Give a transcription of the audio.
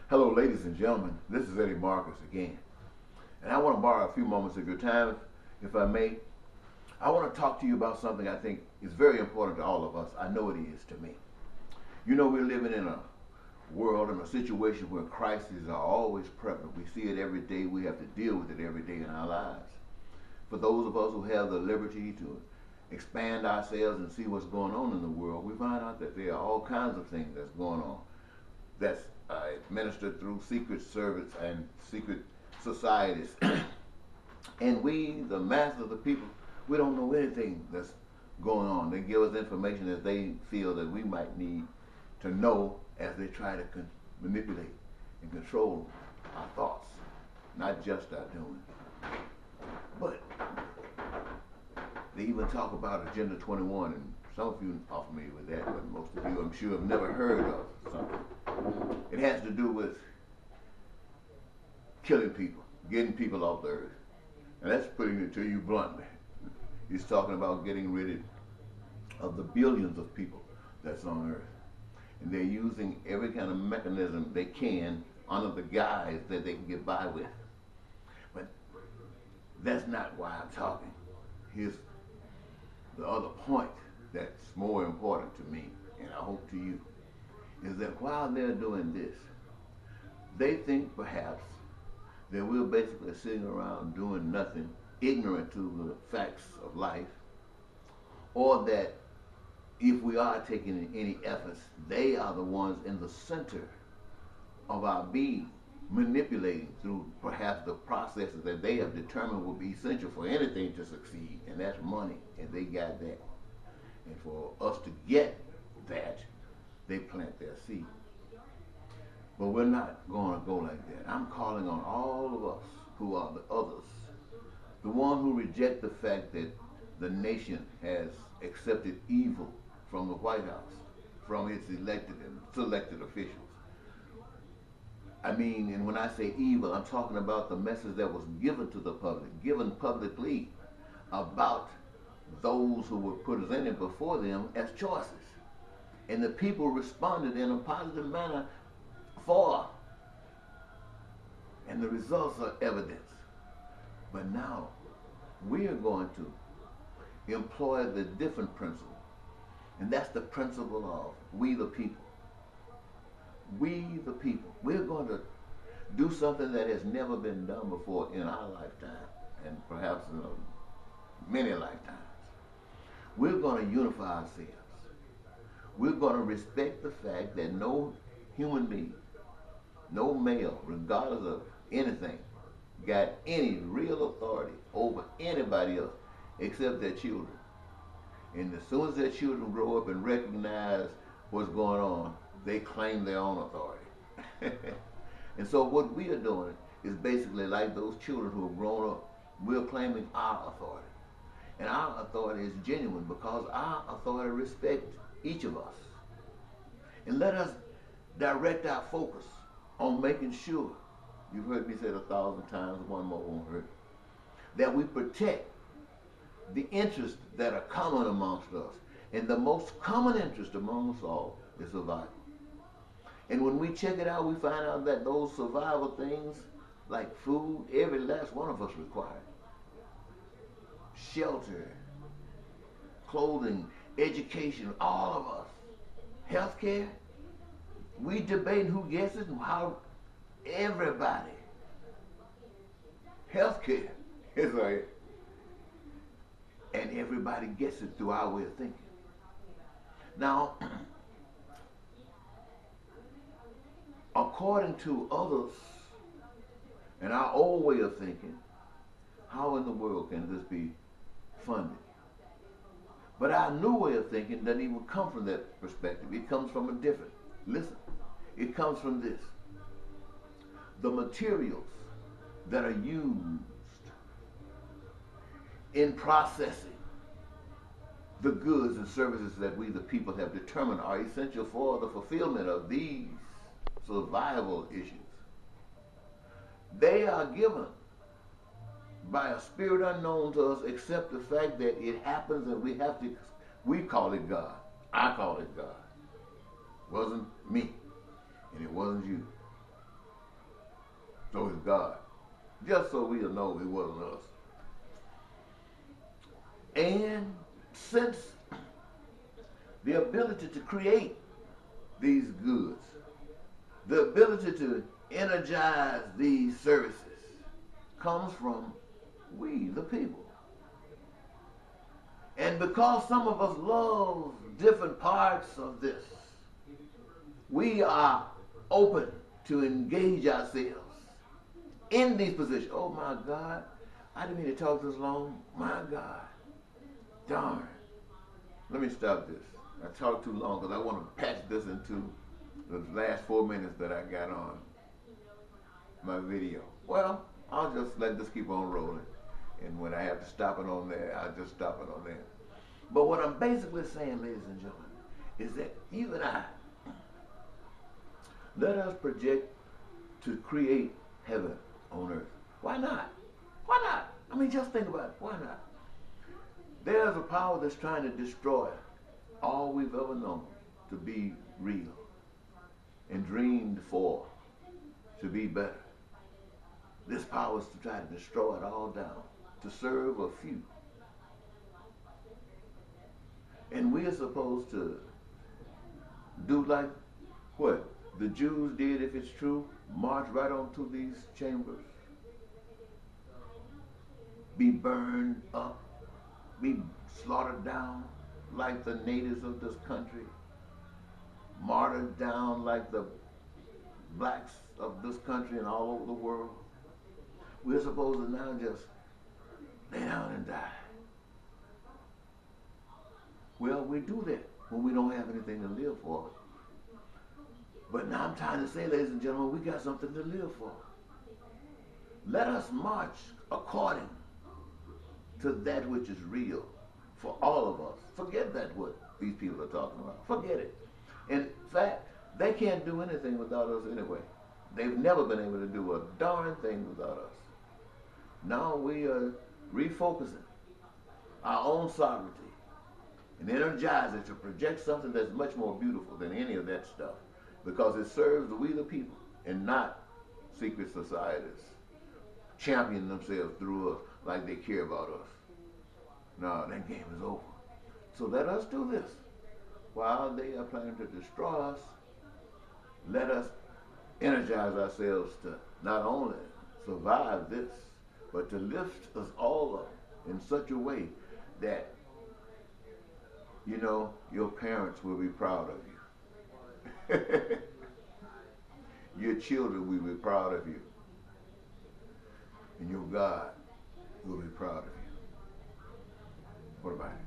Hello, ladies and gentlemen. This is Eddie Marcus again. And I want to borrow a few moments of your time, if I may. I want to talk to you about something I think is very important to all of us. I know it is to me. You know, we're living in a world, in a situation where crises are always prevalent. We see it every day. We have to deal with it every day in our lives. For those of us who have the liberty to expand ourselves and see what's going on in the world, we find out that there are all kinds of things that's going on that's administered through secret service and secret societies. And we, the mass of the people, we don't know anything that's going on. They give us information that they feel that we might need to know as they try to manipulate and control our thoughts, not just our doing. But they even talk about Agenda 21, and some of you are familiar with that, but most of you, I'm sure, have never heard of something. It has to do with killing people, getting people off the earth. And that's putting it to you bluntly. He's talking about getting rid of the billions of people that's on earth. And they're using every kind of mechanism they can under the guise that they can get by with. But that's not why I'm talking. Here's the other point that's more important to me, and I hope to you, is that while they're doing this, they think perhaps that we're basically sitting around doing nothing, ignorant to the facts of life, or that if we are taking any efforts, they are the ones in the center of our being, manipulating through perhaps the processes that they have determined will be essential for anything to succeed, and that's money, and they got that. And for us to get that, they plant their seed. But we're not going to go like that. I'm calling on all of us who are the others, the one who reject the fact that the nation has accepted evil from the White House, from its elected and selected officials. I mean, and when I say evil, I'm talking about the message that was given to the public, given publicly about those who were presented before them as choices. And the people responded in a positive manner for. And the results are evidence. But now, we are going to employ the different principle. And that's the principle of we the people. We the people. We're going to do something that has never been done before in our lifetime, and perhaps in many lifetimes. We're going to unify ourselves. We're going to respect the fact that no human being, no male, regardless of anything, got any real authority over anybody else except their children. And as soon as their children grow up and recognize what's going on, they claim their own authority. And so what we are doing is basically like those children who have grown up. We're claiming our authority. And our authority is genuine because our authority respects each of us. And let us direct our focus on making sure, you've heard me say it 1,000 times, one more won't hurt, that we protect the interests that are common amongst us. And the most common interest among us all is survival. And when we check it out, we find out that those survival things, like food, every last one of us require. Shelter, clothing, education, all of us. Healthcare, we debate who gets it and how. Everybody. Healthcare is right. And everybody gets it through our way of thinking. Now, according to others and our old way of thinking, how in the world can this be funded? But our new way of thinking doesn't even come from that perspective. It comes from a different. Listen, it comes from this. The materials that are used in processing the goods and services that we the people have determined are essential for the fulfillment of these survival issues. They are given by a spirit unknown to us, except the fact that it happens and we call it God. I call it God. It wasn't me, and it wasn't you. just so we'll know it wasn't us. And since the ability to create these goods, the ability to energize these services comes from we, the people. And because some of us love different parts of this, we are open to engage ourselves in these positions. Oh my God, I didn't mean to talk this long. My God, darn. Let me stop this. I talked too long because I want to patch this into the last 4 minutes that I got on my video. Well, I'll just let this keep on rolling. And when I have to stop it on there, I'll just stop it on there. But what I'm basically saying, ladies and gentlemen, is that you and I, let us project to create heaven on earth. Why not? Why not? I mean, just think about it. Why not? There's a power that's trying to destroy all we've ever known to be real and dreamed for to be better. This power is to try to destroy it all down, to serve a few. And we are supposed to do like what the Jews did, if it's true, march right on to these chambers, be burned up, be slaughtered down like the natives of this country, martyred down like the blacks of this country and all over the world. We're supposed to now just lay down and die. Well, we do that when we don't have anything to live for. But now I'm trying to say, ladies and gentlemen, we got something to live for. Let us march according to that which is real for all of us. Forget that what these people are talking about. Forget it. In fact, they can't do anything without us anyway. They've never been able to do a darn thing without us. Now we are refocusing our own sovereignty and energize it to project something that's much more beautiful than any of that stuff, because it serves we the people and not secret societies championing themselves through us like they care about us. No, that game is over. So let us do this. While they are planning to destroy us, let us energize ourselves to not only survive this, but to lift us all up in such a way that, you know, your parents will be proud of you. Your children will be proud of you. And your God will be proud of you. What about it?